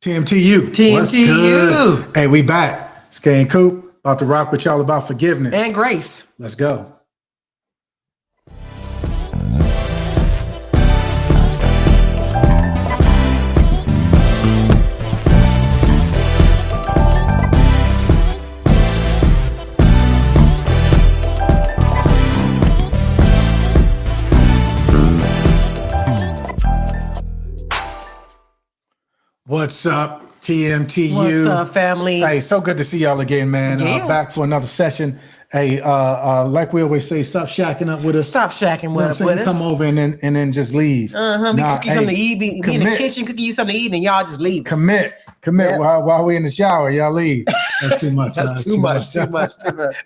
TMTU. What's TMTU. good? Hey, we back. Skay and Coop, about to rock with y'all about forgiveness. And grace. Let's go. What's up, TMTU? What's up, family? Hey, so good to see y'all again, man. Yeah. Back for another session. Hey, like we always say, stop shacking up with us. Stop shacking with us. Come over and then just leave. We cook you something to eat. Be in the kitchen, cooking you something to eat, and y'all just leave. Commit. Yep. While we in the shower, y'all leave. That's too much. That's too much.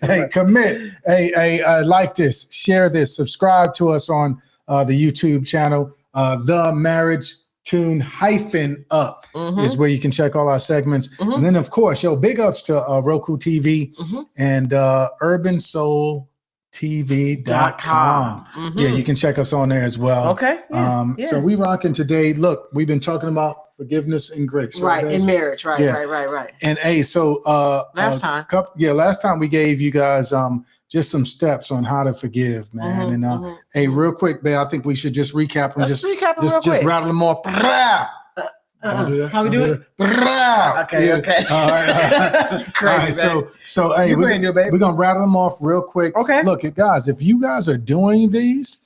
Hey, commit. Hey, like this, share this, subscribe to us on the YouTube channel, The Marriage Tune -up is where you can check all our segments. And then, of course, big ups to Roku TV and urbansoultv.com. Yeah, you can check us on there as well. Okay. Yeah. So we rocking today. Look, we've been talking about forgiveness and grace. Right, in marriage. Right. And hey, so last time we gave you guys just some steps on how to forgive, man. Hey, real quick, man, I think we should just recap them. Let's recap them real quick. Just rattle them off. How we do it? Okay. All right. Crazy, all right. So hey, we're gonna rattle them off real quick. Okay. Look, guys, if you guys are doing these,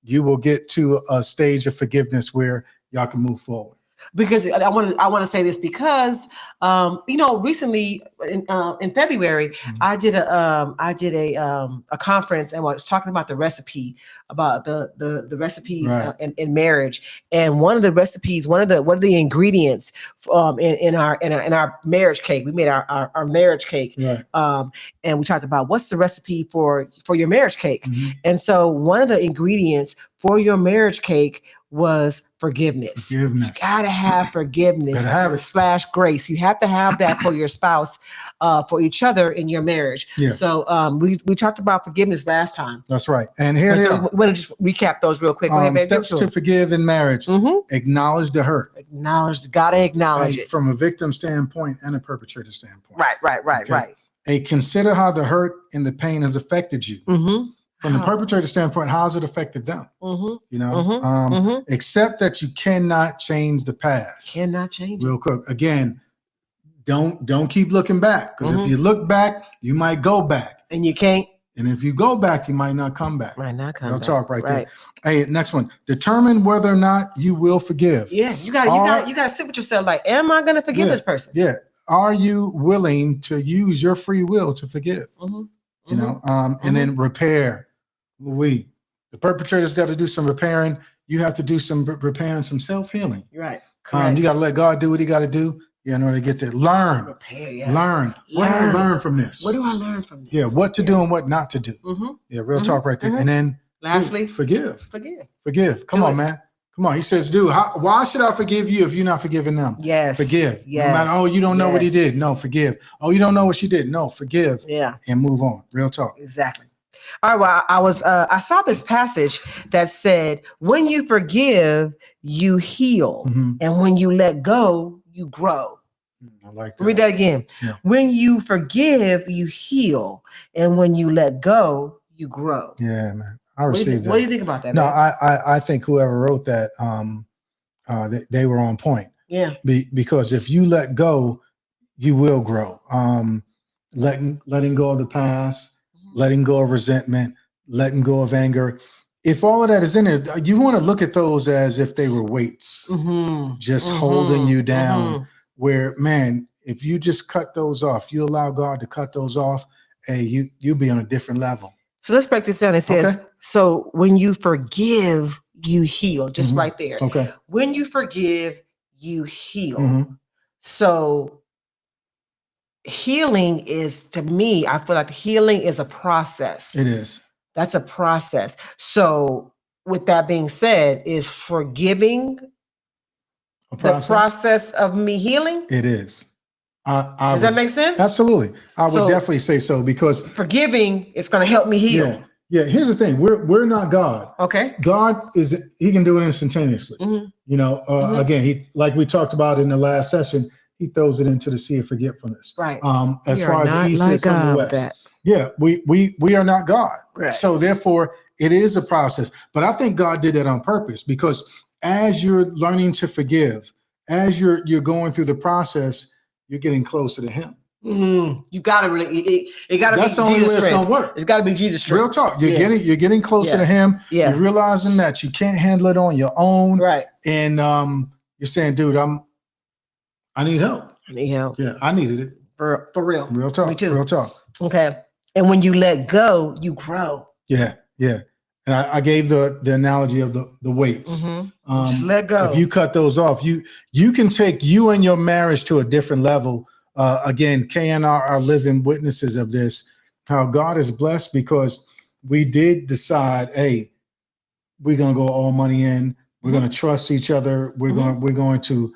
you will get to a stage of forgiveness where y'all can move forward. Because I want to say this because recently in February I did a conference and I was talking about the recipe about the recipes in marriage, and one of the recipes, one of the ingredients in our marriage cake, we made our marriage cake, and we talked about what's the recipe for your marriage cake, and so one of the ingredients for your marriage cake was forgiveness. You gotta have forgiveness. Gotta have it. / grace. You have to have that for your spouse, for each other in your marriage. Yeah. So we talked about forgiveness last time. That's right. And here we want to just recap those real quick. Go ahead, baby. Steps to forgive in marriage. Acknowledge the hurt. Gotta acknowledge it. From a victim standpoint and a perpetrator standpoint. Right. Consider how the hurt and the pain has affected you. From the perpetrator standpoint, how has it affected them? Accept that you cannot change the past. Cannot change real quick. Again, don't keep looking back, because if you look back, you might go back, and you can't. And if you go back, you might not come back. They'll talk there. Hey, next one. Determine whether or not you will forgive. Yeah, you got to sit with yourself. Like, am I going to forgive this person? Yeah. Are you willing to use your free will to forgive? And then repair. The perpetrator's got to do some repairing. You have to do some repairing, some self-healing. Right. You got to let God do what he got to do. In order to get there. Learn. Repair, Learn. What do I learn from this? What do I learn from this? Yeah. What to do and what not to do. Real talk right there. And then lastly, forgive. Come on, man. Come on. He says, dude, why should I forgive you if you're not forgiving them? Yes. Forgive. Yes. No matter, you don't know what he did. No, forgive. You don't know what she did. No, forgive. Yeah. And move on. Real talk. Exactly. All right. Well, I saw this passage that said, when you forgive, you heal. And when you let go, you grow. I like that. Read that again. Yeah. When you forgive, you heal. And when you let go, you grow. Yeah, man. I received that. What do you think about that? No, I think whoever wrote that, they were on point. Yeah. Because if you let go, you will grow. Letting go of the past, letting go of resentment, letting go of anger. If all of that is in there, you want to look at those as if they were weights, just holding you down. Where, man, if you just cut those off, you allow God to cut those off, hey, you'll be on a different level. So let's break this down. It says, so when you forgive, you heal. Just right there. Okay. When you forgive, you heal. So healing is, to me, I feel like healing is a process. It is. That's a process. So with that being said, is forgiving the process of me healing? It is. Does that make sense? Absolutely. I would definitely say so, because forgiving is going to help me heal. Yeah, here's the thing. We're not God. Okay. God he can do it instantaneously. You know, again, he, like we talked about in the last session, he throws it into the sea of forgetfulness. Right. As far as the east is from the west. Yeah, we are not God. Right. So therefore, it is a process. But I think God did that on purpose, because as you're learning to forgive, as you're going through the process, you're getting closer to him. You gotta really, it gotta That's be the only Jesus' way it's strength. gonna work. It's gotta be Jesus' strength. Real talk. You're getting closer to him. Yeah. You're realizing that you can't handle it on your own. Right. And you're saying, dude, I need help. I need help. Yeah, I needed it. For real. Real talk. Me too. Real talk. Okay. And when you let go, you grow. Yeah, yeah. And I gave the analogy of the weights. Just let go. If you cut those off, you can take you and your marriage to a different level. Again, Kay and I are living witnesses of this, how God is blessed, because we did decide, hey, we're going to go all money in. We're going to trust each other. We're going to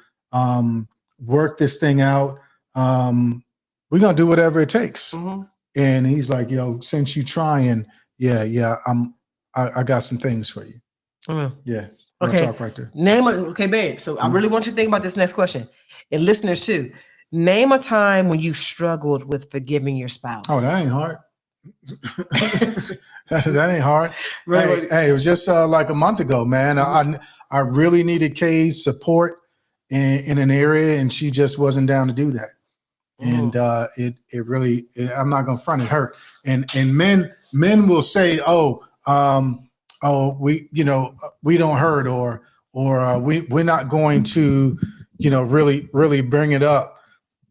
work this thing out. We're going to do whatever it takes. And he's like, yo, since you trying, I got some things for you. Yeah. Okay. Talk right there. Okay, babe. So I really want you to think about this next question, and listeners too. Name a time when you struggled with forgiving your spouse. Oh, that ain't hard. that ain't hard. Really? Hey, it was just like a month ago, man. I really needed Kay's support in an area, and she just wasn't down to do that. And it really, I'm not gonna front, it hurt. And men will say, we don't hurt, or we're not going to, really bring it up.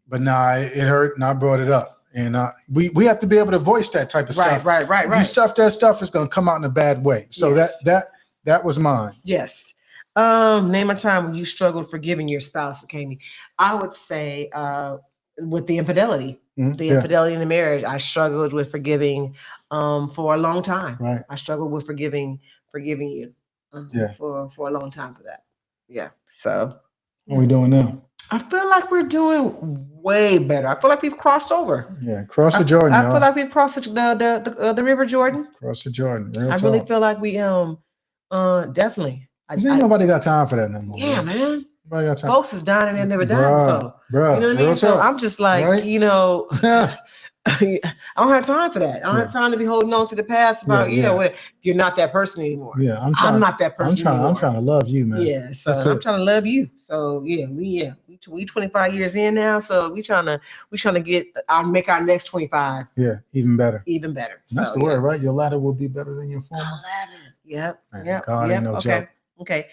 But nah, it hurt, and I brought it up. And we have to be able to voice that type of stuff. Right. You stuff that stuff, is going to come out in a bad way. So that was mine. Yes. Name a time when you struggled forgiving your spouse, Kami. I would say with the infidelity. Infidelity in the marriage, I struggled with forgiving for a long time. Right. I struggled with forgiving you for a long time for that. Yeah. So what are we doing now? I feel like we're doing way better. I feel like we've crossed over. Yeah, cross the Jordan. I feel like we've crossed the River Jordan. Cross the Jordan. I really feel like we definitely. Ain't nobody got time for that no more. Yeah, man. Nobody got time. Folks is dying and they never died before. Bruh, you know what I mean? So I'm just like, right? I don't have time for that. I don't have time to be holding on to the past about, you're not that person anymore. Yeah, I'm not that person anymore. I'm trying to love you, man. Yeah, so I'm trying to love you. So we 25 years in now, so we trying to get make our next 25. Yeah, even better. Even better. And that's the word, right? Your latter will be better than your former. Ladder. Yep. Man, Yep. God ain't no joke. Okay.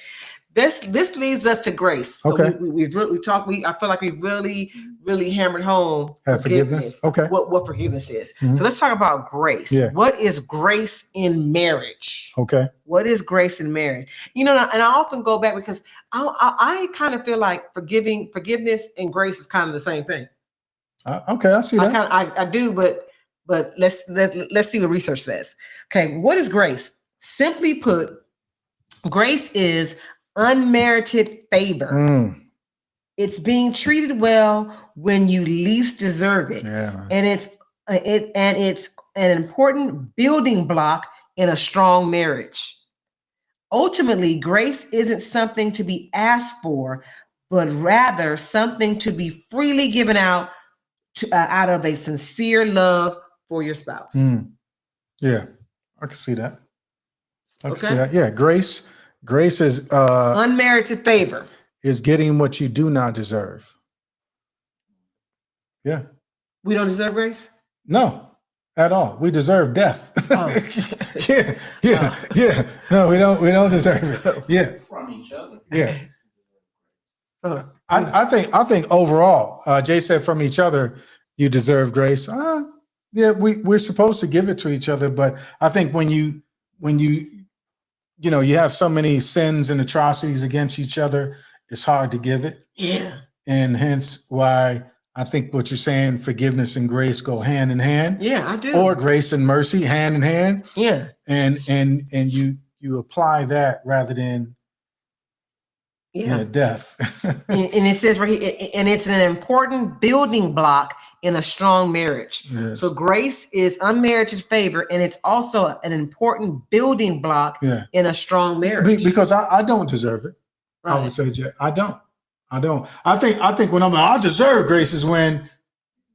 This leads us to grace. So okay. We talked. I feel like we really hammered home forgiveness. Okay. What forgiveness is. So let's talk about grace. Yeah. What is grace in marriage? Okay. What is grace in marriage? And I often go back because I kind of feel like forgiveness and grace is kind of the same thing. Okay, I see that. I do, but let's see what research says. Okay, what is grace? Simply put, grace is unmerited favor. It's being treated well when you least deserve it. Yeah. And it's an important building block in a strong marriage. Ultimately, grace isn't something to be asked for, but rather something to be freely given out out of a sincere love for your spouse. Yeah, I can see that. I can see that. Yeah, grace is unmerited favor. Is getting what you do not deserve. Yeah. We don't deserve grace? No, at all. We deserve death. Oh. Yeah. No, we don't deserve it. Yeah. From each other. Yeah. I think overall, Jay said from each other, you deserve grace. Yeah, we're supposed to give it to each other, but I think when you have so many sins and atrocities against each other, it's hard to give it. Yeah. And hence why I think what you're saying, forgiveness and grace go hand in hand. Yeah, I do. Or grace and mercy hand in hand. Yeah. And you apply that rather than death. And it says right here, and it's an important building block in a strong marriage. Yes. So grace is unmerited favor, and it's also an important building block in a strong marriage. Because I don't deserve it. Right. I would say, Jay, I don't. I think when I deserve grace is when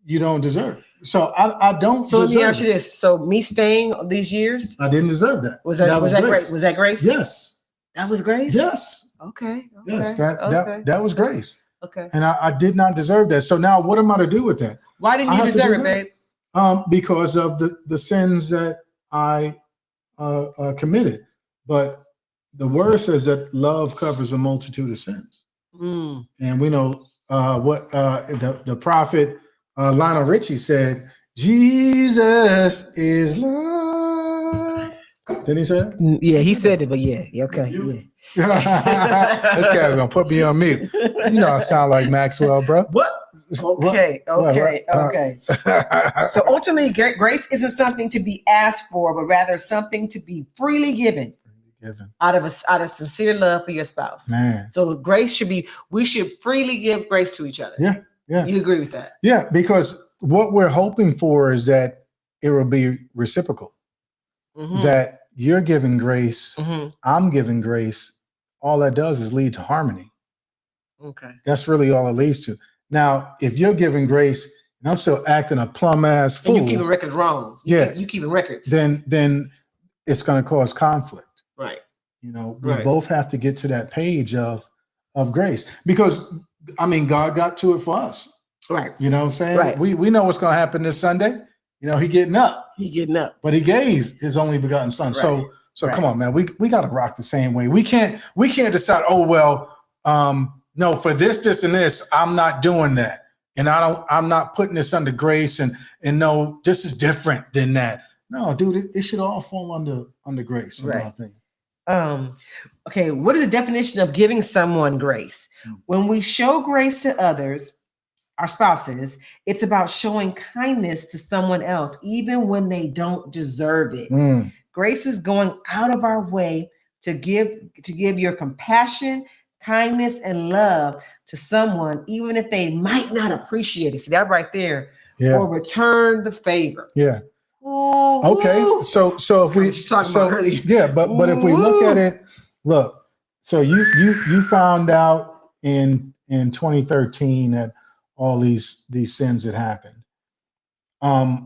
you don't deserve it. So I don't. So let me ask you this: so me staying these years, I didn't deserve that. Was that grace? Was that grace? Yes. That was grace. Yes. Okay. Yes. That was grace. Okay. And I did not deserve that. So now, what am I to do with that? Why didn't you deserve it, babe? Because of the sins that I committed. But the word says that love covers a multitude of sins. And we know what the prophet Lionel Richie said, Jesus is love. Didn't he say that? Yeah, he said it, but yeah. Okay. Yeah. This guy's gonna put me on mute. You know I sound like Maxwell, bro. What? Okay. So ultimately, grace isn't something to be asked for, but rather something to be freely given. Out of sincere love for your spouse. Man. So we should freely give grace to each other. Yeah. You agree with that? Yeah, because what we're hoping for is that it will be reciprocal. That you're giving grace, I'm giving grace. All that does is lead to harmony. Okay. That's really all it leads to. Now, if you're giving grace and I'm still acting a plum ass fool, and you keeping records wrong. You keeping records. Then it's going to cause conflict. Right. You know, we both have to get to that page of grace, because I mean, God got to it for us. Right. You know what I'm saying? Right. We know what's going to happen this Sunday. You know, he getting up, but he gave his only begotten son. Right. So come on, man, we got to rock the same way. We can't decide, oh, well, no, for this and this, I'm not doing that. And I'm not putting this under grace and no, this is different than that. No, dude, it should all fall under grace, in my opinion. Okay, what is the definition of giving someone grace? When we show grace to others, our spouses, it's about showing kindness to someone else, even when they don't deserve it. Grace is going out of our way to give your compassion, kindness, and love to someone, even if they might not appreciate it. See that right there? Yeah. Or return the favor. Yeah. Ooh, okay. Ooh. So if we but if we look at it, so you found out in 2013 that all these sins had happened.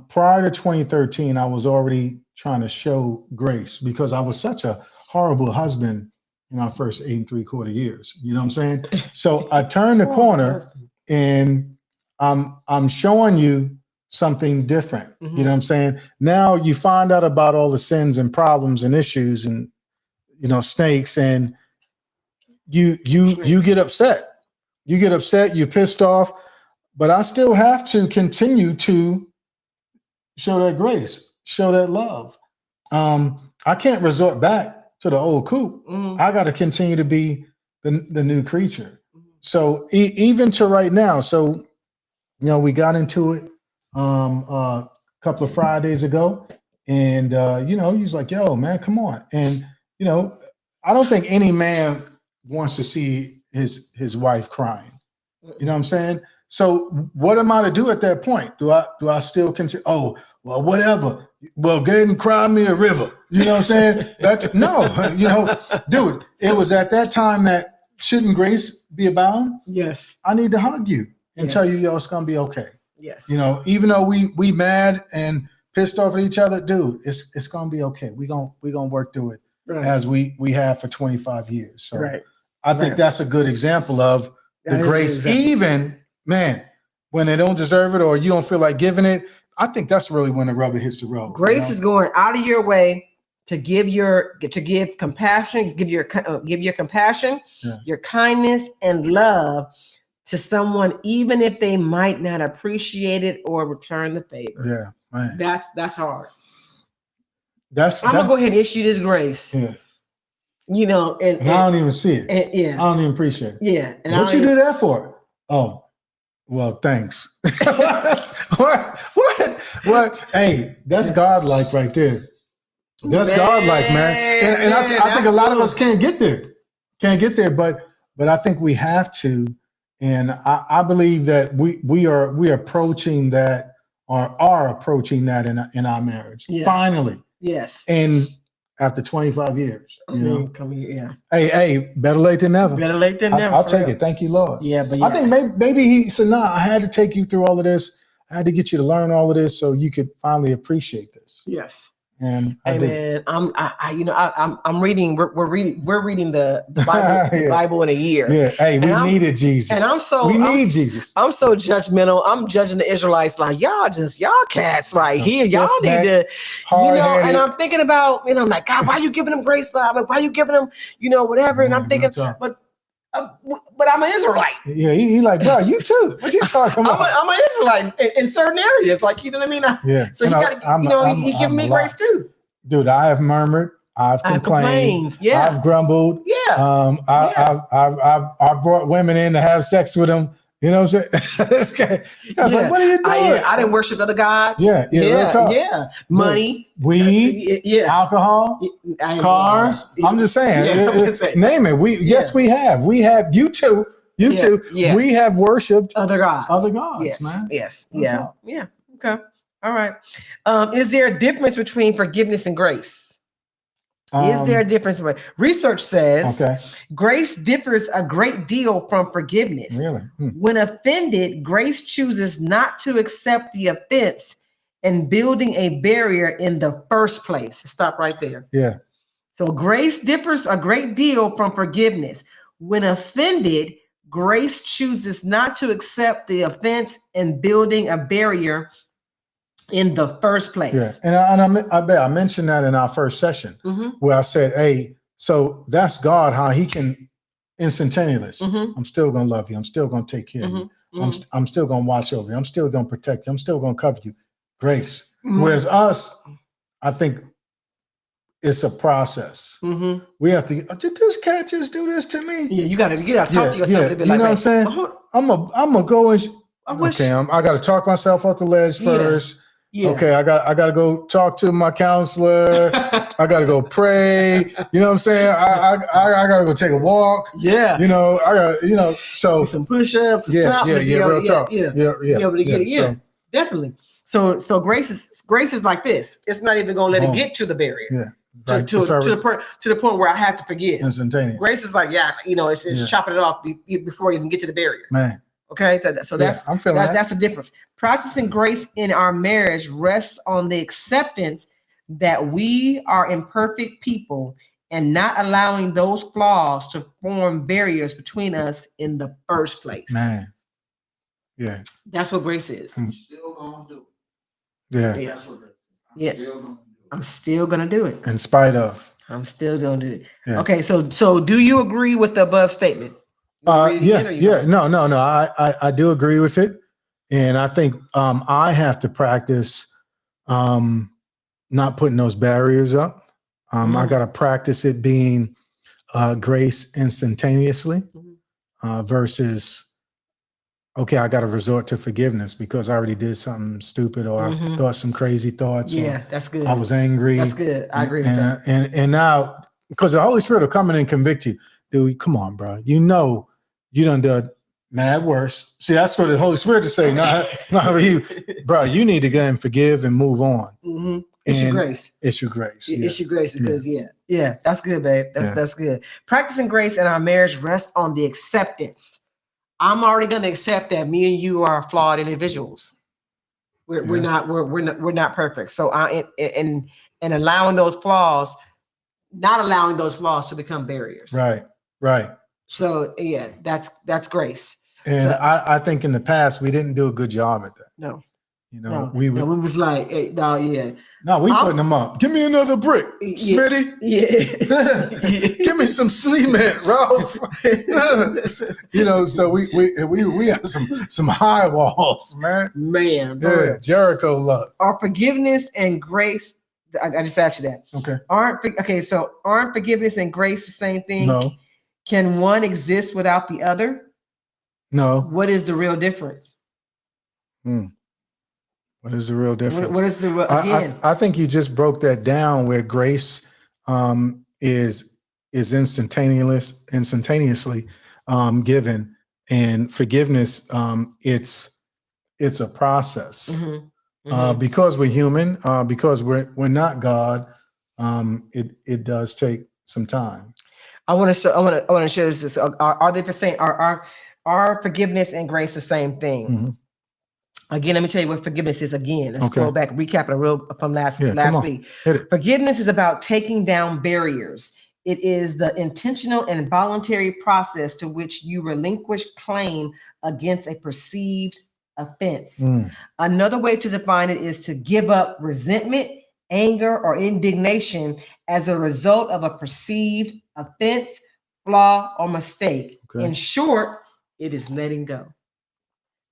Prior to 2013, I was already trying to show grace because I was such a horrible husband in our first 8 3/4 years. You know what I'm saying? So I turned the corner and I'm showing you something different. You know what I'm saying? Now you find out about all the sins and problems and issues and, you know, snakes, and you get upset. You get upset, you're pissed off, but I still have to continue to show that grace, show that love. I can't resort back to the old coop. I got to continue to be the new creature. So even to right now, so, you know, we got into it a couple of Fridays ago, and you know, he's like, yo, man, come on. And, you know, I don't think any man wants to see his wife crying. You know what I'm saying? So what am I to do at that point? Do I still continue? Oh, well, whatever. Well, go ahead and cry me a river. You know what I'm saying? No, you know, dude, it was at that time that shouldn't grace be abound? Yes. I need to hug you and tell you, yo, it's going to be okay. Yes. You know, even though we mad and pissed off at each other, dude, it's going to be okay. We're going to work through it as we have for 25 years. So I think that's a good example of the grace, even, man, when they don't deserve it or you don't feel like giving it. I think that's really when the rubber hits the road. Grace is going out of your way to give compassion, give your compassion, your kindness and love to someone, even if they might not appreciate it or return the favor. Yeah, man. That's hard. I'm gonna go ahead and issue this grace. Yeah. You know, and I don't even see it. I don't even appreciate it. Yeah. And what you do that for? Oh, well, thanks. What? Hey, that's godlike right there. That's godlike, man. And I think a lot of us can't get there. But I think we have to And I believe that we're approaching that, or are approaching that in our marriage. Yeah. Finally. Yes. And after 25 years, you know. Come here, yeah. Hey, better late than never. Better late than never. I'll take it. Thank you, Lord. Yeah, but I think maybe he said, no, I had to take you through all of this. I had to get you to learn all of this so you could finally appreciate this. Yes. And Amen. I'm reading. We're reading the Bible, the Bible in a year. Yeah. Hey, we needed Jesus. And we need Jesus. I'm so judgmental. I'm judging the Israelites like y'all cats right here. Y'all need to, And I'm thinking about, I'm like, God, why are you giving them grace, God? Why are you giving them, whatever? And I'm thinking, but I'm an Israelite. Yeah, he like, bro, you too. What you talking about? I'm an Israelite in certain areas, like, you know what I mean? Yeah. So he got, he giving me grace too. Dude, I have murmured. I've complained. Yeah. I've grumbled. Yeah. I've brought women in to have sex with them. You know what I'm saying? This guy, I was like, what are you doing? I didn't worship other gods. Yeah. Money. Weed. Alcohol. Cars. I'm just saying. Name it. We have. We have. You too. Yeah. We have worshipped other gods. Yes. Man. Yes. Yeah. Yeah. Okay. All right. Is there a difference between forgiveness and grace? Is there a difference? Research says grace differs a great deal from forgiveness. Really? When offended, grace chooses not to accept the offense and building a barrier in the first place. Stop right there. Yeah. So grace differs a great deal from forgiveness. When offended, grace chooses not to accept the offense and building a barrier in the first place. Yeah, and I bet I mentioned that in our first session where I said, hey, so that's God, how he can instantaneously, I'm still going to love you. I'm still going to take care of you. I'm still going to watch over you. I'm still going to protect you. I'm still going to cover you. Grace. Whereas us, I think it's a process. We have to, did this cat just do this to me? Yeah, you got to talk to yourself. You know what I'm saying? I'm gonna go and, I got to talk myself off the ledge first. Yeah. Okay, I got to go talk to my counselor. I got to go pray. You know what I'm saying? I got to go take a walk. Yeah. I got, so some push-ups. Yeah. Real talk. Yeah. Be able to get it. Yeah. Definitely. So grace is like this. It's not even going to let it get to the barrier. Yeah. Right. To the point where I have to forgive. Instantaneous. Grace is like, it's chopping it off before you even get to the barrier. Man. Okay, so that's the difference. Practicing grace in our marriage rests on the acceptance that we are imperfect people and not allowing those flaws to form barriers between us in the first place. Man, yeah, that's what grace is. I'm still gonna do it. Yeah, that's what grace is. I'm still gonna do it. In spite of. I'm still gonna do it. Yeah. Okay, so do you agree with the above statement? No. I do agree with it, and I think I have to practice not putting those barriers up. I got to practice it being grace instantaneously versus I got to resort to forgiveness because I already did something stupid or I thought some crazy thoughts. Yeah, that's good. I was angry. That's good. I agree with that. And now because the Holy Spirit will come in and convict you. Dude, come on, bro. You done mad worse. See, that's what the Holy Spirit is saying. Not you, bro. You need to go and forgive and move on. It's your grace. It's your grace. It's your grace because that's good, babe. That's good. Practicing grace in our marriage rests on the acceptance. I'm already going to accept that me and you are flawed individuals. We're not perfect. So and allowing those flaws, not allowing those flaws to become barriers. Right. So that's grace. And I think in the past we didn't do a good job at that. No. We was like, hey, no, we putting them up. Give me another brick, Smitty. Yeah. Give me some cement, Ralph. So we have some high walls, man. Yeah, Jericho luck. Are forgiveness and grace? I just asked you that. Okay. Aren't forgiveness and grace the same thing? No. Can one exist without the other? No. What is the real difference? What is the real difference? What is the again? I think you just broke that down where grace is instantaneously given, And forgiveness, it's a process. Mm-hmm. Because we're human, because we're not God, it does take some time. I want to share this. Are they the same? Are forgiveness and grace the same thing? Mhm. Again, let me tell you what forgiveness is. Again, let's Okay. go back, recap it from last Yeah, come on. week. Hit it. Forgiveness is about taking down barriers. It is the intentional and voluntary process to which you relinquish claim against a perceived offense. Mm. Another way to define it is to give up resentment, anger, or indignation as a result of a perceived offense, flaw, or mistake. Okay. In short, it is letting go.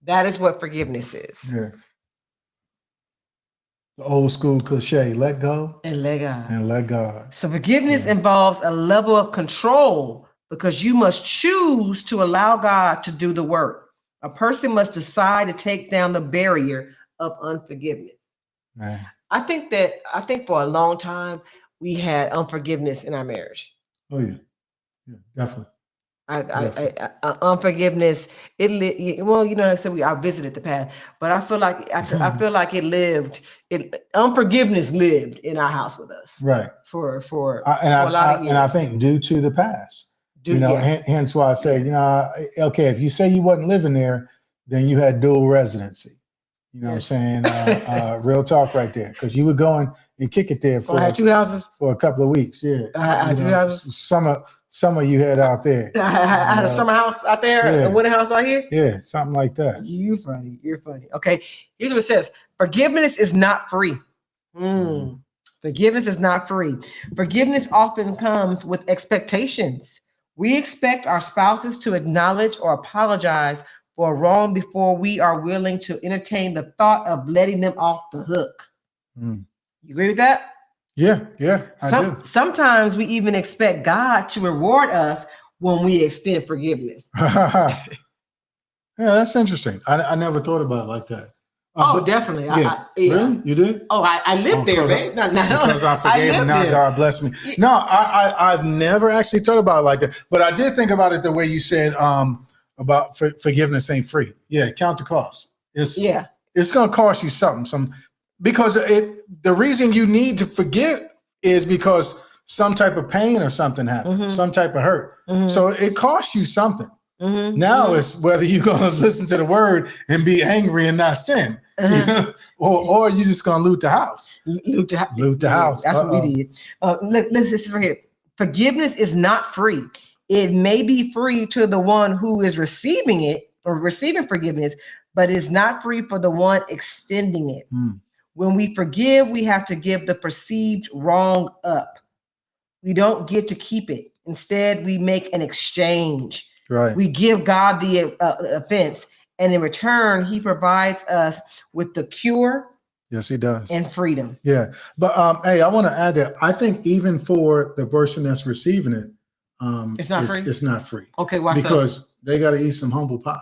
That is what forgiveness is. Yeah. The old school cliche, let go And let God. and let God. So forgiveness involves a level of control because you must choose to allow God to do the work. A person must decide to take down the barrier of unforgiveness. Man. I think for a long time we had unforgiveness in our marriage. Oh yeah. Yeah, definitely. Unforgiveness. I said I visited the past, but I feel like it lived. Unforgiveness lived in our house with us, Right. For a lot of years. And I think due to the past, hence why I say, okay, if you say you wasn't living there, then you had dual residency. You know what I'm saying? Real talk right there, because you were going and kick it there I had two houses for a couple of weeks. Yeah, I had two houses. Summer you had out there. I had a summer house out there, a winter house out here. Yeah, something like that. You're funny. Okay, here's what it says: forgiveness is not free. Forgiveness is not free. Forgiveness often comes with expectations. We expect our spouses to acknowledge or apologize for wrong before we are willing to entertain the thought of letting them off the hook. You agree with that? Yeah, I do. Sometimes we even expect God to reward us when we extend forgiveness. Yeah, that's interesting. I never thought about it like that. Definitely. Yeah. Really? You did? Oh, I lived there, babe. Because I forgave and now God bless me. No, I've never actually thought about it like that. But I did think about it the way you said about forgiveness ain't free. Yeah, count the cost. It's going to cost you something. Because the reason you need to forgive is because some type of pain or something happened, some type of hurt. So it costs you something. Now it's whether you're going to listen to the word and be angry and not sin, or you're just going to loot the house. Loot the house. That's what we did. Look, this is right here. Forgiveness is not free. It may be free to the one who is receiving it or receiving forgiveness, but it's not free for the one extending it. When we forgive, we have to give the perceived wrong up. We don't get to keep it. Instead, we make an exchange. Right. We give God the offense, and in return, He provides us with the cure. Yes, He does. And freedom. Yeah. But hey, I want to add that I think even for the person that's receiving it, it's not free. It's not free. Okay, why because they got to eat some humble pie.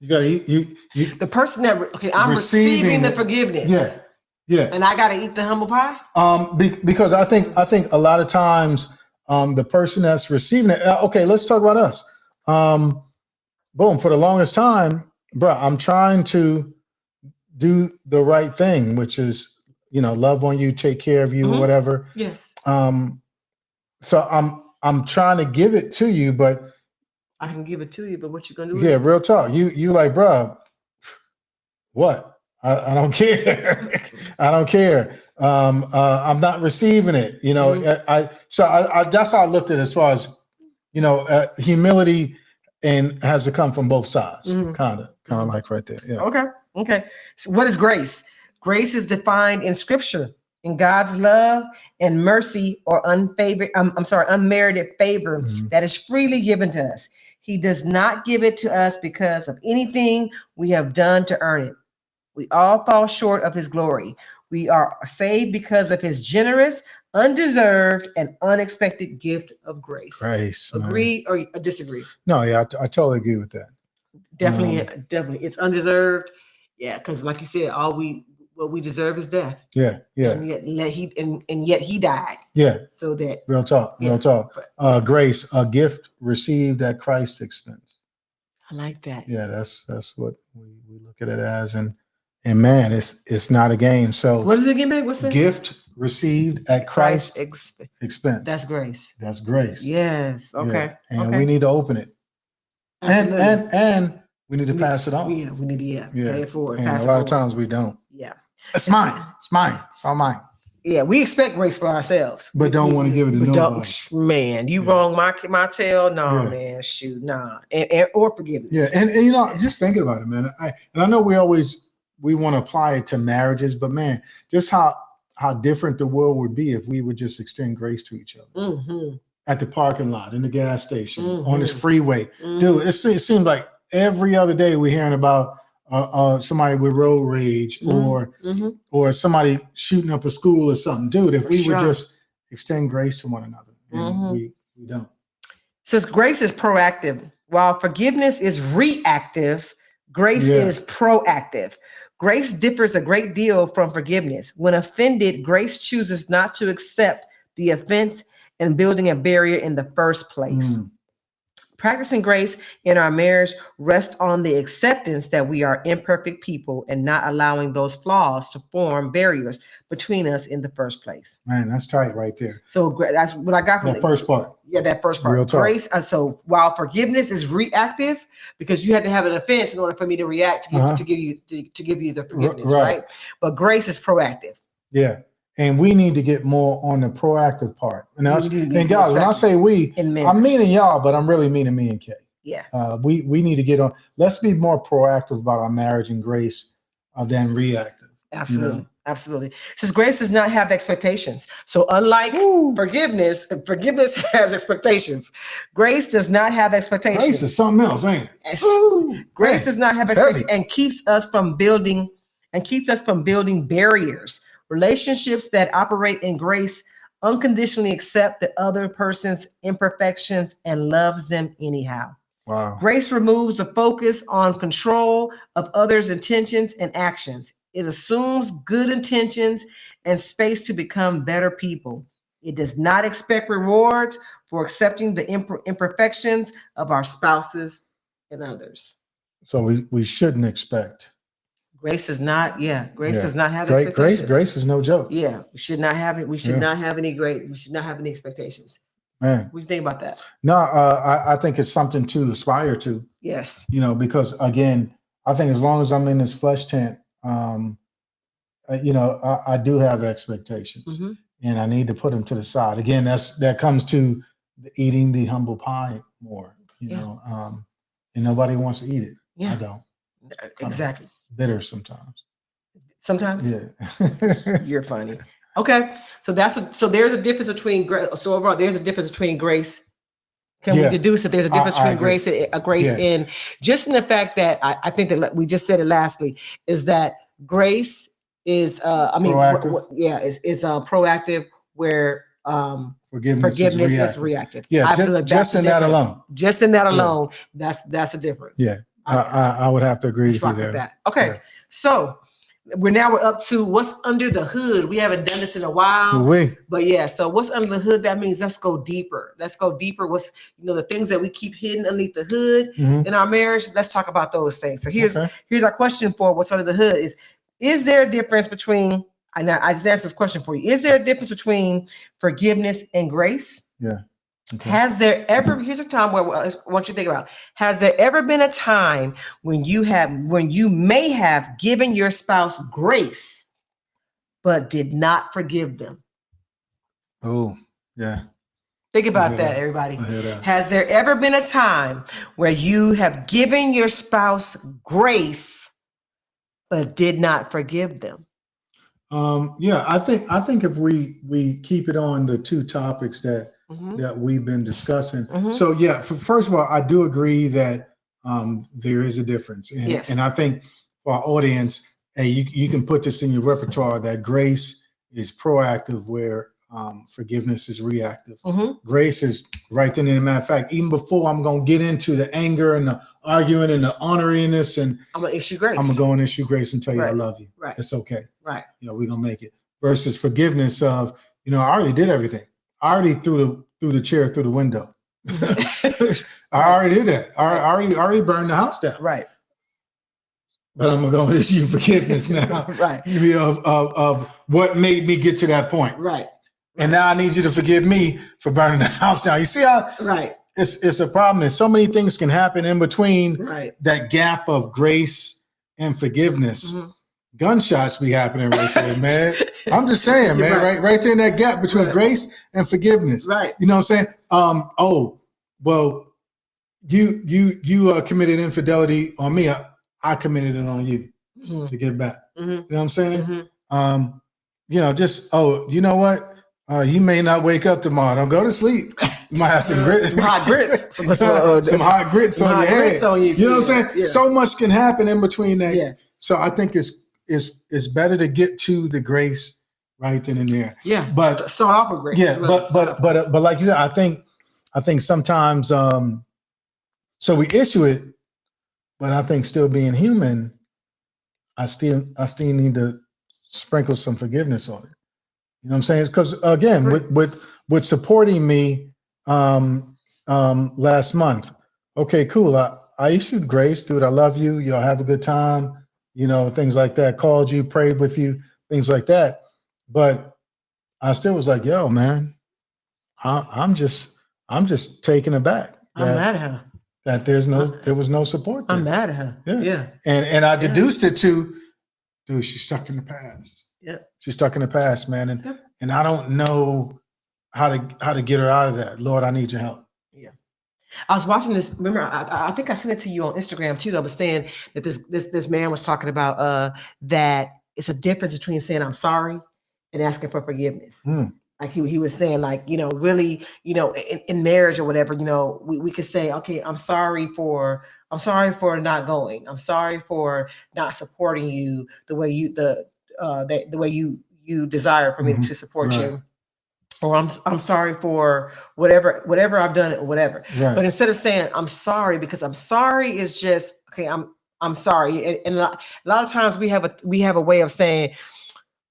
You got to eat you the person that I'm receiving the forgiveness. Yeah. And I got to eat the humble pie? Because I think a lot of times the person that's receiving it, okay, let's talk about us. Boom, for the longest time, bro, I'm trying to do the right thing, which is, love on you, take care of you, or whatever. Yes. So I'm trying to give it to you, but I can give it to you, but what you gonna do? Yeah, real talk. You like, bro, what? I don't care. I don't care. I'm not receiving it. So that's how I looked at it as far as, humility and has to come from both sides. Kind of like right there. Yeah. Okay. So what is grace? Grace is defined in Scripture in God's love and mercy or unmerited favor that is freely given to us. He does not give it to us because of anything we have done to earn it. We all fall short of His glory. We are saved because of His generous, undeserved, and unexpected gift of grace. Grace. Agree or disagree? No, yeah, I totally agree with that. Definitely. It's undeserved. Yeah, because like you said, all we what we deserve is death. Yeah. Yeah. And yet he died. Yeah. So that Real talk. Real talk. Grace, a gift received at Christ's expense. I like that. Yeah, that's what we look at it as, and man, it's not a game. So what is it again, babe? What's it? Gift received at Christ's expense. That's grace. That's grace. Yes. Okay. Yeah. And we need to open it. Absolutely. And we need to pass it on. Yeah, we need to pay it forward. And a lot of times we don't. Yeah. It's mine. It's mine. It's all mine. Yeah, we expect grace for ourselves. But don't want to give it to nobody. Man, you wrong my tail? No, man, shoot, nah. And or forgiveness. Yeah, and you know, just thinking about it, man. I know we want to apply it to marriages, but man, just how different the world would be if we would just extend grace to each other. At the parking lot, in the gas station, on this freeway. Dude, it seems like every other day we're hearing about somebody with road rage or somebody shooting up a school or something. Dude, if we would just extend grace to one another, and we don't. Since grace is proactive, while forgiveness is reactive, grace is proactive. Grace differs a great deal from forgiveness. When offended, grace chooses not to accept the offense and building a barrier in the first place. Practicing grace in our marriage rests on the acceptance that we are imperfect people and not allowing those flaws to form barriers between us in the first place. Man, that's tight right there. So that's what I got from that first part. Yeah, that first part. Real talk. Grace. So while forgiveness is reactive, because you had to have an offense in order for me to react to give you the forgiveness, right? But grace is proactive. Yeah. And we need to get more on the proactive part. And guys, when I say we, I'm meaning y'all, but I'm really meaning me and Kay. Yeah. We need to get on. Let's be more proactive about our marriage and grace than reactive. Absolutely. You know? Absolutely. Since grace does not have expectations. So unlike forgiveness has expectations. Grace does not have expectations. Grace is something else, ain't it? Grace does not have expectations and keeps us from building barriers. Relationships that operate in grace unconditionally accept the other person's imperfections and loves them anyhow. Wow. Grace removes the focus on control of others' intentions and actions. It assumes good intentions and space to become better people. It does not expect rewards for accepting the imperfections of our spouses and others. So we shouldn't expect. Grace does not, grace does not have expectations. Grace is no joke. Yeah, we should not have it. We should not have any we should not have any expectations. Man. What do you think about that? No, I think it's something to aspire to. Yes. You know, because again, I think as long as I'm in this flesh tent, you know, I do have expectations and I need to put them to the side. Again, that comes to eating the humble pie more, you know, and nobody wants to eat it. Yeah. I don't. Exactly. It's bitter sometimes. Sometimes? Yeah. You're funny. Okay. So there's a difference between so overall there's a difference between grace. Can we deduce that there's a difference between grace in just in the fact that I think that we just said it lastly is that grace is proactive. is proactive where forgiveness is reactive. Yeah, just in that alone. Just in that alone, that's a difference. Yeah. I would have to agree with you there. That. Okay, yeah. So we're up to what's under the hood. We haven't done this in a while, but yeah. So what's under the hood? That means let's go deeper. Let's go deeper. What's the things that we keep hidden underneath the hood in our marriage? Let's talk about those things. So here's our question for what's under the hood: is there a difference between? And I just answered this question for you. Is there a difference between forgiveness and grace? Yeah. Okay. Has there ever, here's a time where I want you to think about, has there ever been a time when you may have given your spouse grace, but did not forgive them? Oh, yeah. Think about that, everybody. Has there ever been a time where you have given your spouse grace, but did not forgive them? Yeah, I think if we keep it on the two topics that we've been discussing. So yeah, first of all, I do agree that there is a difference. And I think for our audience, hey, you can put this in your repertoire that grace is proactive where forgiveness is reactive. Grace is right then and a matter of fact, even before I'm going to get into the anger and the arguing and the honoriness, and I'm going to issue grace. I'm going to go and issue grace and tell you I love you. Right. It's okay. Right. We're gonna make it. Versus forgiveness of, I already did everything. I already threw the chair through the window. I already did that. I already burned the house down. Right. But I'm gonna issue forgiveness now. Right. Of what made me get to that point. Right. And now I need you to forgive me for burning the house down. You see how it's a problem. There's so many things can happen in between that gap of grace and forgiveness. Mm-hmm. Gunshots be happening right there, man. I'm just saying, man, right there in that gap between grace and forgiveness. Right. You know what I'm saying? Oh, well, you committed infidelity on me. I committed it on you to get back. Mm-hmm. You know what I'm saying? Mm-hmm. You know what? You may not wake up tomorrow. Don't go to sleep. You might have some grits. Some hot grits. some hot grits on your head. You know what I'm saying? Yeah. So much can happen in between that. Yeah. So I think it's better to get to the grace right then and there. Yeah. But start off with grace. Yeah, but like you said, I think sometimes so we issue it, but I think still being human, I still need to sprinkle some forgiveness on it. You know what I'm saying? Because again, with supporting me last month, okay, cool. I issued grace, dude. I love you. Y'all have a good time. Things like that. Called you, prayed with you, things like that. But I still was like, yo, man, I'm just taken aback. I'm mad at her. That there was no support there. I'm mad at her. Yeah. And I deduced it to, dude, she's stuck in the past. Yeah. She's stuck in the past, man. And I don't know how to get her out of that. Lord, I need your help. Yeah. I was watching this. Remember, I think I sent it to you on Instagram too. I was saying that this man was talking about that it's a difference between saying I'm sorry and asking for forgiveness. Like he was saying, like, really, in marriage or whatever, we could say, okay, I'm sorry for not going. I'm sorry for not supporting you the way you desire for me to support you. Or I'm sorry for whatever I've done, or whatever. Right. But instead of saying I'm sorry, because I'm sorry is just, okay, I'm sorry. And a lot of times we have a way of saying,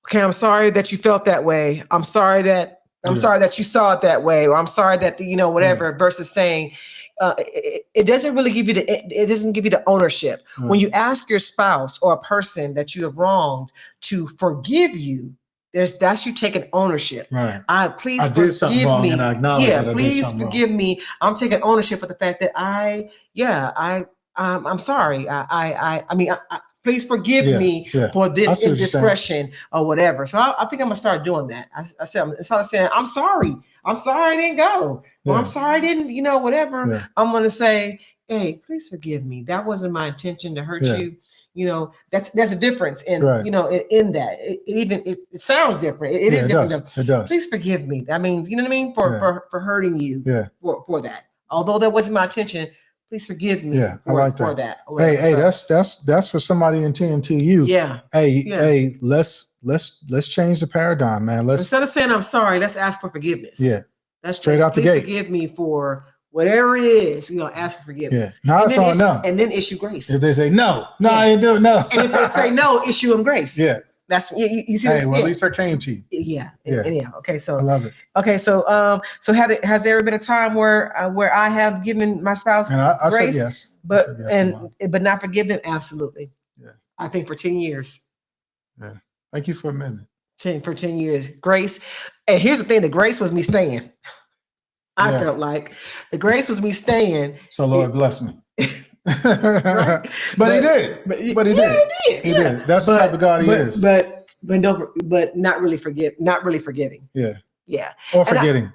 okay, I'm sorry that you felt that way. I'm sorry that you saw it that way, or I'm sorry that whatever. Versus saying, it doesn't really give you the ownership. When you ask your spouse or a person that you have wronged to forgive you, that's you taking ownership. Right. Please did something wrong me. And I acknowledge that I please did something forgive wrong. me. I'm taking ownership of the fact that I'm sorry. Please forgive me for this indiscretion or whatever. So I think I'm gonna start doing that. I said, instead of saying I'm sorry I didn't go, or I'm sorry I didn't, whatever. Yeah. I'm gonna say, hey, please forgive me. That wasn't my intention to hurt you. That's a difference in in that. It sounds different. It is different. It does. Please forgive me. That means for hurting you for that. Although that wasn't my intention. Please forgive me for that. Hey, that's for somebody in TMTU. Yeah. Hey, let's change the paradigm, man. Instead of saying I'm sorry, let's ask for forgiveness. Yeah. That's straight out the gate. Forgive me for whatever it is. Ask for forgiveness. Yeah. Now it's on them. And then issue grace. If they say no, I ain't doing no. And if they say no, issue them grace. Yeah. That's you see. Hey, well, at least I came to you. Yeah. Anyhow, okay. So I love it. Okay, so has there ever been a time where I have given my spouse I grace? Said yes. But but not forgive them? Absolutely. Yeah. I think for 10 years. Yeah. Thank you for a minute. 10 years. Grace. And here's the thing: the grace was me staying. I felt like the grace was me staying. So Lord bless me. Right? But he did. But he did. He did. That's the type of God he is. But not really forgiving. Yeah. Yeah. Or forgetting.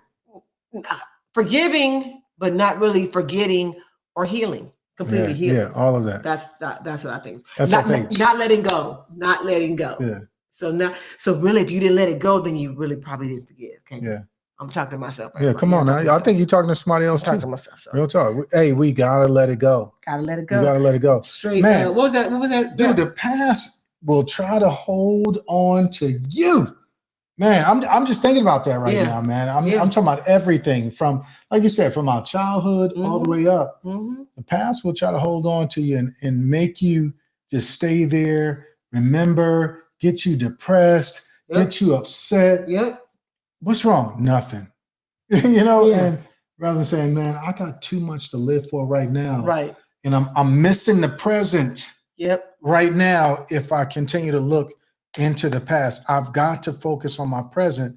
Forgiving, but not really forgetting or healing. Completely healing. Yeah, all of that. That's what I think. FFH. Not letting go. Not letting go. Yeah. So really, if you didn't let it go, then you really probably didn't forgive. Okay. Yeah. I'm talking to myself. Right now. Come on now. I think you're talking to somebody else too. I'm talking to myself. So. Real talk. Hey, we gotta let it go. Gotta let it go. We gotta let it go. Straight. Man, what was that? Dude, the past will try to hold on to you. Man, I'm just thinking about that right now, man. I'm talking about everything from, like you said, from our childhood all the way up. Mm-hmm. The past will try to hold on to you and make you just stay there, remember, get you depressed, get you upset. Yep. What's wrong? Nothing. You know, Yeah. and rather than saying, man, I got too much to live for right now. Right. And I'm missing the present Yep. right now. If I continue to look into the past, I've got to focus on my present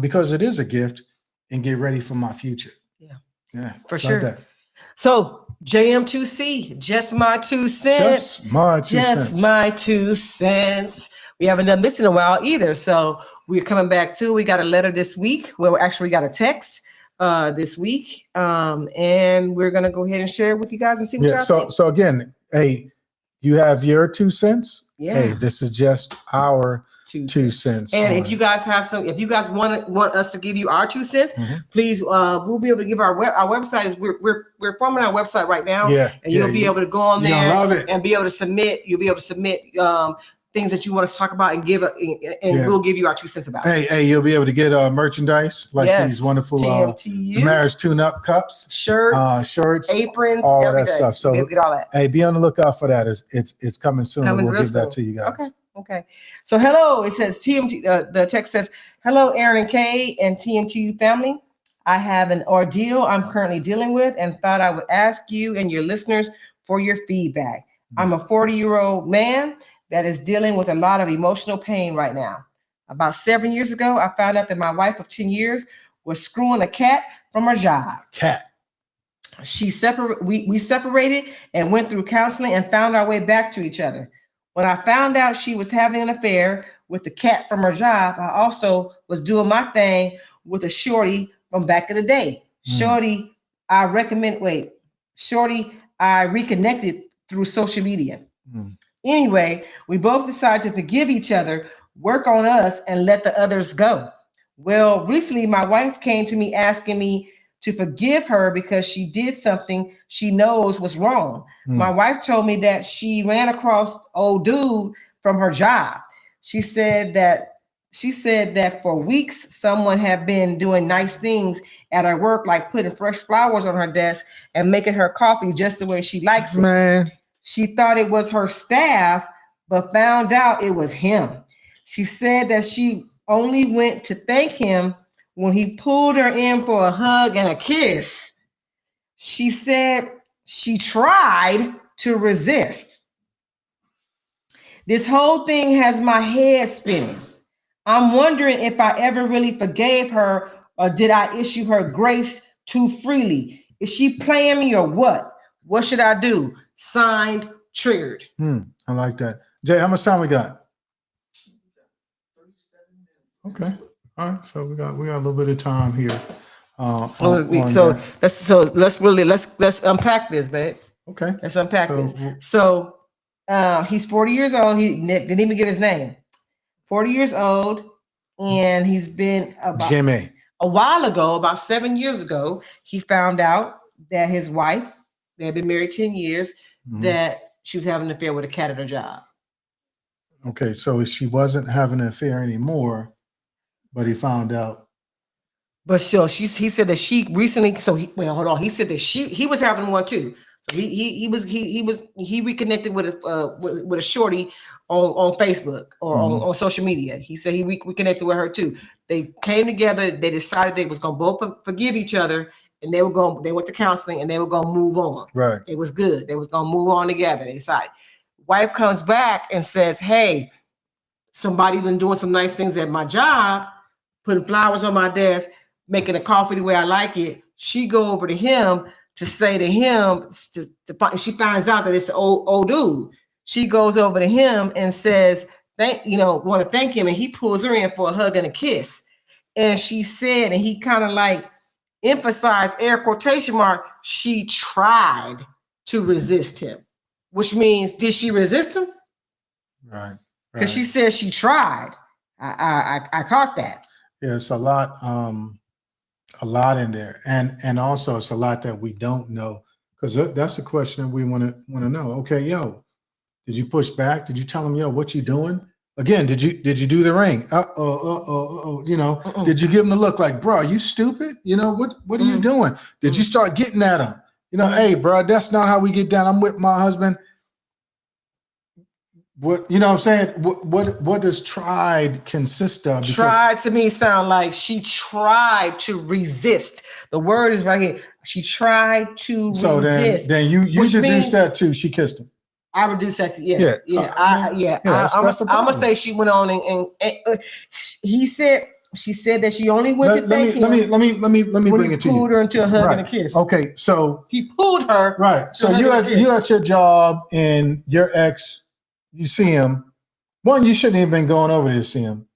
because it is a gift and get ready for my future. Yeah. Yeah. For love sure. that. So JM2C, just my 2 cents. Just my 2 Just cents. my 2 cents. We haven't done this in a while either. So we're coming back to, we got a letter this week. Well, actually we got a text this week. And we're going to go ahead and share it with you guys and see what Yeah. y'all So think. so again, hey, you have your 2 cents. Yeah. Hey, this is just our 2 cents. And on if you it. guys have some, if you guys want us to give you our 2 cents, Mhm. please, we'll be able to give our website is we're forming our website right now. Yeah, And you'll be able to go on you're there gonna love it. and be able to submit. You'll be able to submit things that you want us to talk about and give and we'll give you our 2 cents about it. Hey, you'll be able to get merchandise like these wonderful TMTU, marriage tune-up cups, shirts, aprons, all everything. that stuff. So You'll get all that. hey, be on the lookout for that. It's coming soon. Coming We'll real give that soon. to you guys. Okay. So hello, it says TMT. The text says, "Hello, Aaron and Kay and TMTU family. I have an ordeal I'm currently dealing with, and thought I would ask you and your listeners for your feedback. I'm a 40-year-old man that is dealing with a lot of emotional pain right now. About 7 years ago, I found out that my wife of 10 years was screwing a cat from her job. Cat. We separated and went through counseling and found our way back to each other. When I found out she was having an affair with the cat from her job, I also was doing my thing with a shorty from back in the day. Shorty, I reconnected through social media. Anyway, we both decided to forgive each other, work on us, and let the others go. Well, recently my wife came to me asking me to forgive her because she did something she knows was wrong. My wife told me that she ran across old dude from her job. She said that for weeks someone had been doing nice things at her work, like putting fresh flowers on her desk and making her coffee just the way she likes it. Man. She thought it was her staff, but found out it was him. She said that she only went to thank him when he pulled her in for a hug and a kiss. She said she tried to resist. This whole thing has my head spinning. I'm wondering if I ever really forgave her, or did I issue her grace too freely? Is she playing me or what? What should I do? Signed, Triggered. I like that. Jay, how much time we got? 37 minutes. Okay. All right. So we got a little bit of time here. Let's unpack this, babe. Okay. Let's unpack this. So he's 40 years old. He didn't even give his name. 40 years old, and he's been about Jimmy. A while ago, about 7 years ago, he found out that his wife, they had been married 10 years, that she was having an affair with a cat at her job. Okay, so she wasn't having an affair anymore, but he found out. But so he said that she recently. He said that he was having one too. So he reconnected with a shorty on Facebook or on social media. He said he reconnected with her too. They came together. They decided they was gonna both forgive each other, and they went to counseling and they were gonna move on. Right. It was good. They was gonna move on together. They decided. Wife comes back and says, "Hey, somebody's been doing some nice things at my job, putting flowers on my desk, making a coffee the way I like it." She go over to him to say to him, she finds out that it's an old dude. She goes over to him and says, want to thank him. And he pulls her in for a hug and a kiss. And she said, and he kind of like emphasized, air quotation mark, she tried to resist him, which means, did she resist him? Right. Because she said she tried. I caught that. Yeah, it's a lot in there, and also it's a lot that we don't know, because that's the question that we want to know. Okay, yo, did you push back? Did you tell him, yo, what you doing? Again, did you do the ring? Did you give him the look like, bro, are you stupid? What are you doing? Did you start getting at him? Hey, bro, that's not how we get down. I'm with my husband. What you know? What I'm saying, what does tried consist of? Because, Tried to me sound like she tried to resist. The word is right here. She tried to so resist. then you which deduce means- that too. She kissed him. I reduced that to Yeah. That's a I'm problem. gonna say she went on and she said that she only went to thank him. Let me when bring he it to you. pulled her into a hug Right. and a kiss. Okay, so He pulled her. right. So hug you and a kiss. at your job and your ex, you see him. One, you shouldn't even been going over there to see him.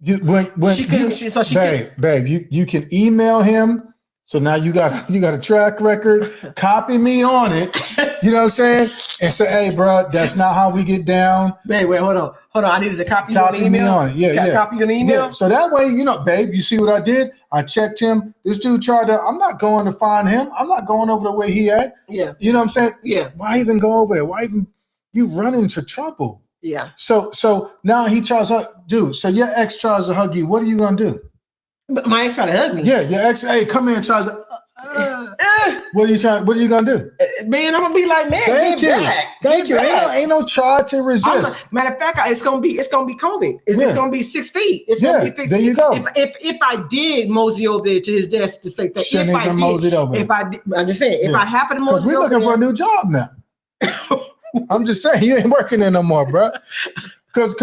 When She couldn't. babe, you can email him. So now you got a track record. Copy me on it. You know what I'm saying? And say, hey, bro, that's not how we get down. Babe, wait, hold on. I needed to copy you on Copy the email. me on it. Yeah. Copy you on the email. Yeah. So that way, babe, you see what I did? I checked him. This dude I'm not going to find him. I'm not going over the way he at. Yeah. You know what I'm saying? Yeah. Why even go over there? Why even you run into trouble? Yeah. So now he tries to dude. So your ex tries to hug you. What are you gonna do? But my ex tried to hug me. Yeah, your ex. Hey, come here and tries to. What are you gonna do? Man, I'm gonna be like, man, Thank get you. back. Thank you. Get back. Ain't no try to resist. Matter of fact, it's gonna be COVID. It's gonna be 6 feet. It's Yeah, gonna be fixed. there you go. If I did mosey over there to his desk to say that, Shouldn't even moseyed over there. if I did, I'm just saying, if I happen to Because mosey we're over looking for a there, new job now. I'm just saying, you ain't working there no more, bro. Because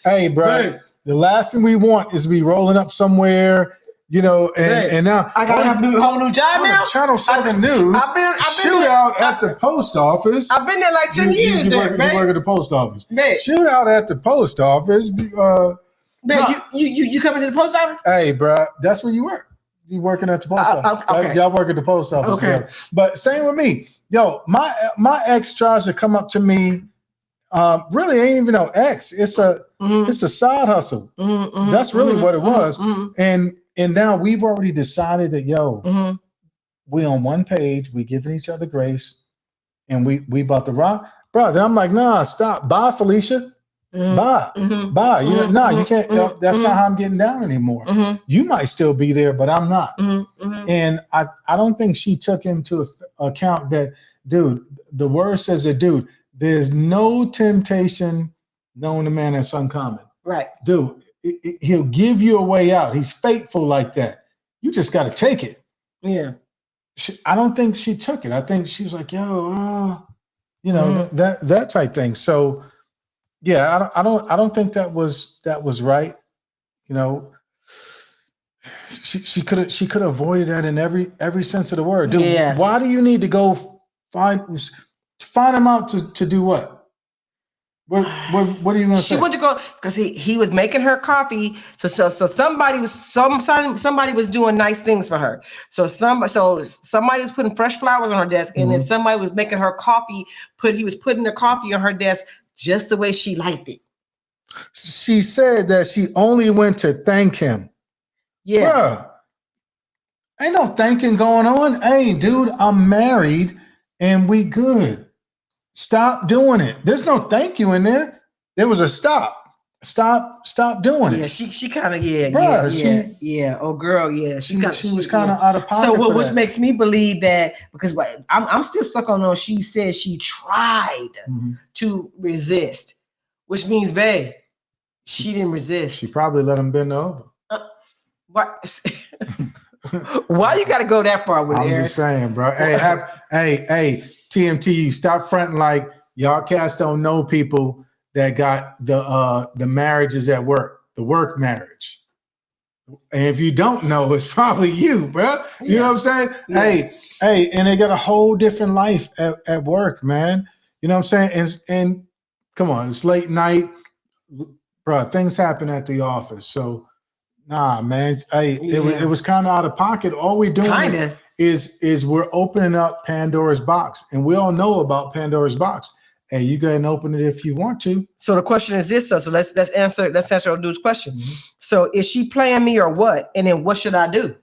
hey, bro, Babe. the last thing we want is to be rolling up somewhere, and now I gotta have a whole new job on now. the Channel 7 News I've been shootout at the post office. I've been there like 10 years. You there, work man. at the post office. Man. Shootout at the post office. Man, you coming to the post office? Hey, bro, that's where you work. You working at the post office. Okay. Y'all work at the post office. Okay. Together. But same with me. Yo, my ex tries to come up to me. Really ain't even no ex. It's a side hustle. That's really what it was. And now we've already decided that we on one page. We giving each other grace, and we about to rock, bro. Then I'm like, nah, stop. Bye, Felicia. Bye. You can't. That's not how I'm getting down anymore. You might still be there, but I'm not. And I don't think she took into account that, dude. The word says that, dude. There's no temptation known to man that's uncommon. Right. Dude, he'll give you a way out. He's faithful like that. You just got to take it. Yeah. I don't think she took it. I think she was like, that type thing. So, yeah, I don't think that was right. She could have avoided that in every sense of the word. Dude, why do you need to go find him out to do what? What are you going to say? She went to go because he was making her coffee. So somebody was doing nice things for her. So somebody was putting fresh flowers on her desk, and then somebody was making her coffee. He was putting the coffee on her desk just the way she liked it. She said that she only went to thank him. Yeah. Bruh, ain't no thanking going on. Hey, dude, I'm married and we good. Stop doing it. There's no thank you in there. There was a stop. Stop doing it. Yeah, she kind of Oh girl, yeah. She was kind of out of pocket. So which makes me believe that because I'm still stuck on those. She said she tried to resist, which means, babe, she didn't resist. She probably let him bend over. What? Why you got to go that far with it? I'm just saying, bro. Hey, TMT, stop fronting like y'all cats don't know people that got the marriages at work, the work marriage. And if you don't know, it's probably you, bro. You know what I'm saying? Yeah. Hey, and they got a whole different life at work, man. You know what I'm saying? And come on, it's late night, bro. Things happen at the office, so nah, man. Hey, it was kind of out of pocket. All we doing is we're opening up Pandora's box, and we all know about Pandora's box. Hey, you go ahead and open it if you want to. So the question is this: so let's answer old dude's question. So is she playing me or what? And then what should I do?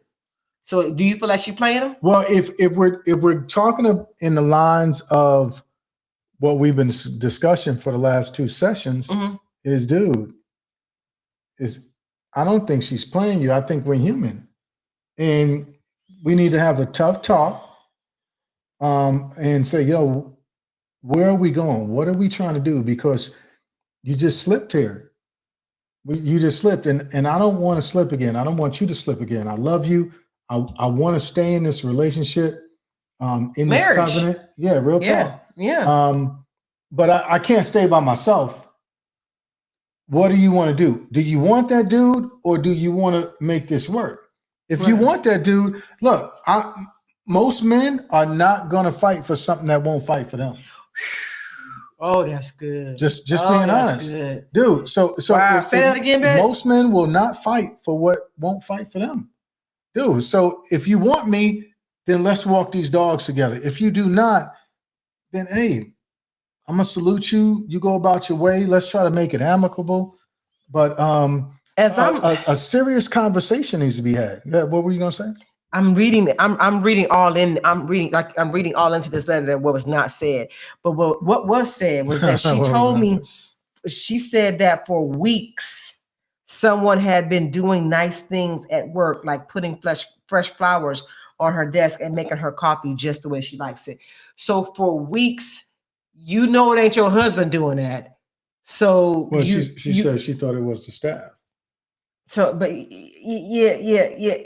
So do you feel like she playing him? Well, if we're talking in the lines of what we've been discussing for the last two sessions, I don't think she's playing you. I think we're human, and we need to have a tough talk, and say, yo, where are we going? What are we trying to do? Because you just slipped here. You just slipped, and I don't want to slip again. I don't want you to slip again. I love you. I want to stay in this relationship, in this Marriage. covenant. Yeah, real talk. Yeah. But I can't stay by myself. What do you want to do? Do you want that dude, or do you want to make this work? If you want that dude, look, most men are not going to fight for something that won't fight for them. Oh, that's good. Just being honest, good. dude. So Wow, say that again, babe. Most men will not fight for what won't fight for them, dude. So if you want me, then let's walk these dogs together. If you do not, then hey, I'm gonna salute you. You go about your way. Let's try to make it amicable. But a serious conversation needs to be had. Yeah, what were you gonna say? I'm reading all in. I'm reading all into this letter that what was not said. But what was said was that she told me, she said that for weeks, someone had been doing nice things at work, like putting fresh flowers on her desk and making her coffee just the way she likes it. So for weeks, you know it ain't your husband doing that. So she said she thought it was the staff. So, but yeah.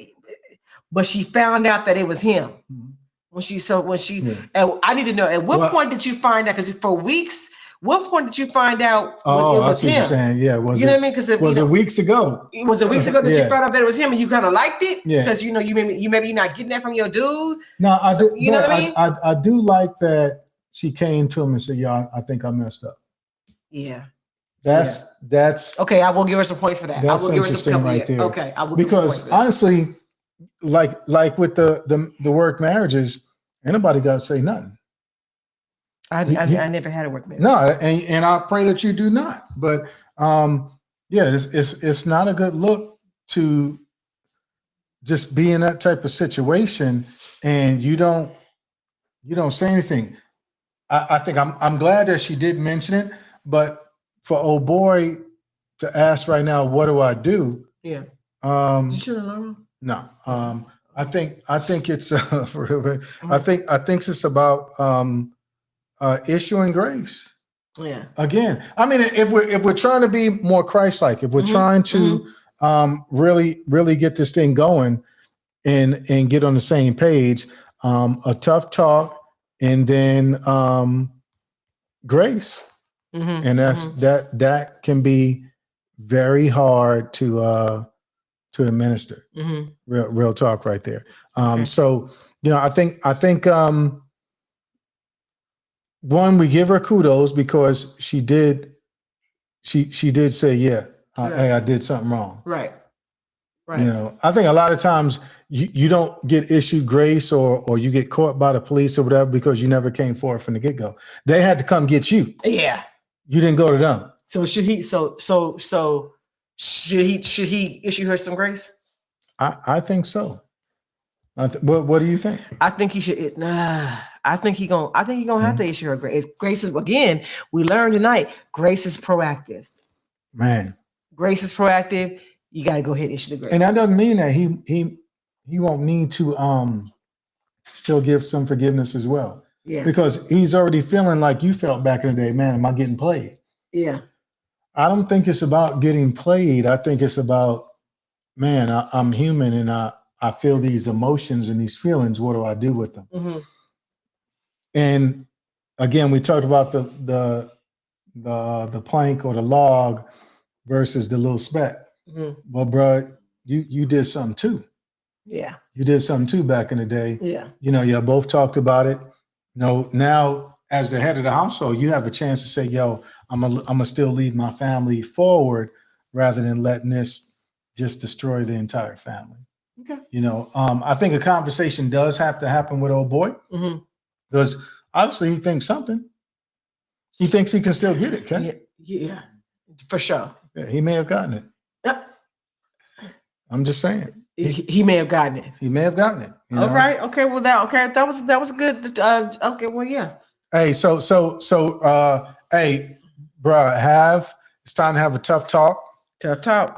But she found out that it was him. Mm-hmm. And I need to know at what point did you find out? Because for weeks, what point did you find out it was him? You're saying, yeah, you know what I mean? Because it was weeks ago. It was weeks ago that you found out that it was him, and you kind of liked it. Yeah, because you maybe you're not getting that from your dude. No, I do. You know what I mean? I do like that she came to him and said, "Yeah, I think I messed up." Yeah. That's okay. I will give her some points for that. I will give her some right there. Okay, I will because give her some points for that. honestly, like with the work marriages, anybody got to say nothing. I never had a work marriage. No, and I pray that you do not. But it's not a good look to just be in that type of situation and you don't say anything. I think I'm glad that she did mention it, but for old boy to ask right now, what do I do? Yeah. You shouldn't know. No. I think it's I think it's about issuing grace. Yeah. Again, I mean, if we're trying to be more Christ-like, if we're trying to really get this thing going and get on the same page, a tough talk and then grace. And that can be very hard to administer. Real talk right there. So I think one, we give her kudos because she did say, yeah, hey, I did something wrong. Right. I think a lot of times you don't get issued grace or you get caught by the police or whatever because you never came forward from the get-go. They had to come get you. Yeah. You didn't go to them. So should he issue her some grace? I think so. What do you think? I think he should. I think he gonna have to issue her grace. Grace is, again, we learned tonight. Grace is proactive. Man, grace is proactive. You gotta go ahead and issue the grace. And that doesn't mean that he won't need to still give some forgiveness as well. Yeah, because he's already feeling like you felt back in the day. Man, am I getting played? Yeah. I don't think it's about getting played. I think it's about, man, I'm human and I feel these emotions and these feelings. What do I do with them? And again, we talked about the plank or the log versus the little speck. Well, bro, you did something too. Yeah. You did something too back in the day. Yeah. You both talked about it. Now as the head of the household, you have a chance to say, yo, I'm gonna still lead my family forward rather than letting this just destroy the entire family. Okay. I think a conversation does have to happen with old boy because obviously he thinks something. He thinks he can still get it, okay? Yeah, for sure. Yeah, he may have gotten it. I'm just saying. He may have gotten it. He may have gotten it. All right. Okay. Well, that was good. Okay. Well, yeah. Hey, hey, bro, it's time to have a tough talk. Tough talk.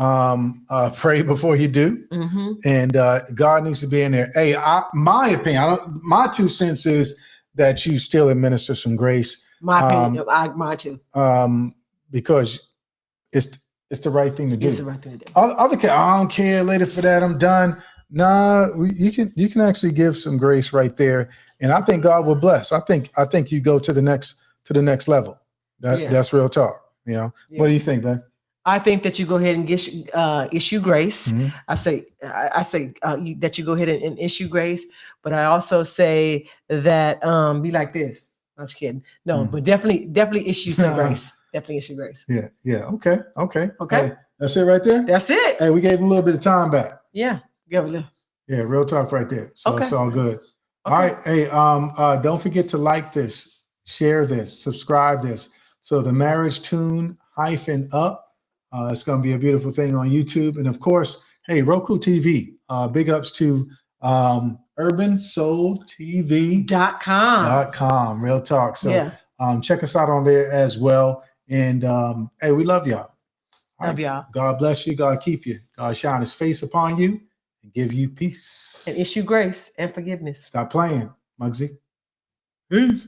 Pray before you do, and God needs to be in there. Hey, my opinion, my 2 cents is that you still administer some grace. My opinion, mine too. Because it's the right thing to do. It's the right thing to do. Other I don't care later for that. I'm done. Nah, you can actually give some grace right there, and I think God will bless. I think you go to the next level. That's real talk. You know. Yeah. What do you think, Ben? I think that you go ahead and issue grace. Mm-hmm. I say that you go ahead and issue grace, but I also say that be like this. I'm just kidding. No, but definitely issue some grace. Definitely issue grace. Yeah. Okay. Okay. Hey, that's it right there. That's it. Hey, we gave him a little bit of time back. Yeah. Give a little. Yeah, real talk right there. So Okay. It's all good. Okay. All right. Hey, don't forget to like this, share this, subscribe this. So the marriage tune -up. It's going to be a beautiful thing on YouTube. And of course, hey, Roku TV, big ups to urbansoultv.com. Real talk. So check us out on there as well. And hey, we love y'all. Love y'all. God bless you. God keep you. God shine his face upon you and give you peace. And issue grace and forgiveness. Stop playing, Muggsy. Peace.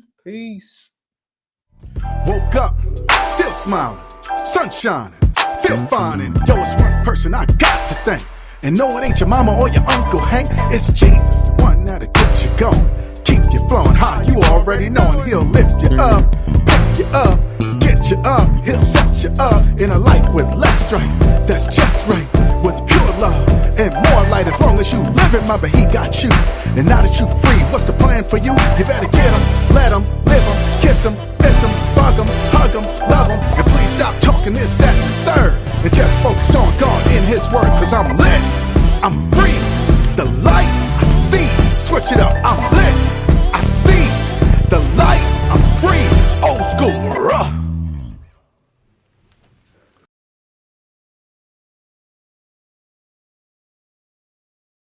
Woke up, still smiling, sun shining, feel fine. And yo, it's one person I got to thank. And no, it ain't your mama or your Uncle Hank. It's Jesus, the one that'll get you going. Keep you flowing high, you already know. And he'll lift you up, pick you up, get you up. He'll set you up in a life with less strife. That's just right, with pure love and more light. As long as you live it, mama, he got you. And now that you free, what's the plan for you? You better get him, let him, live him, kiss him, miss him, bug him, hug him, love him. And please stop talking this, that, and the third. And just focus on God in his word. Cause I'm lit, I'm free, the light I see. Switch it up, I'm lit.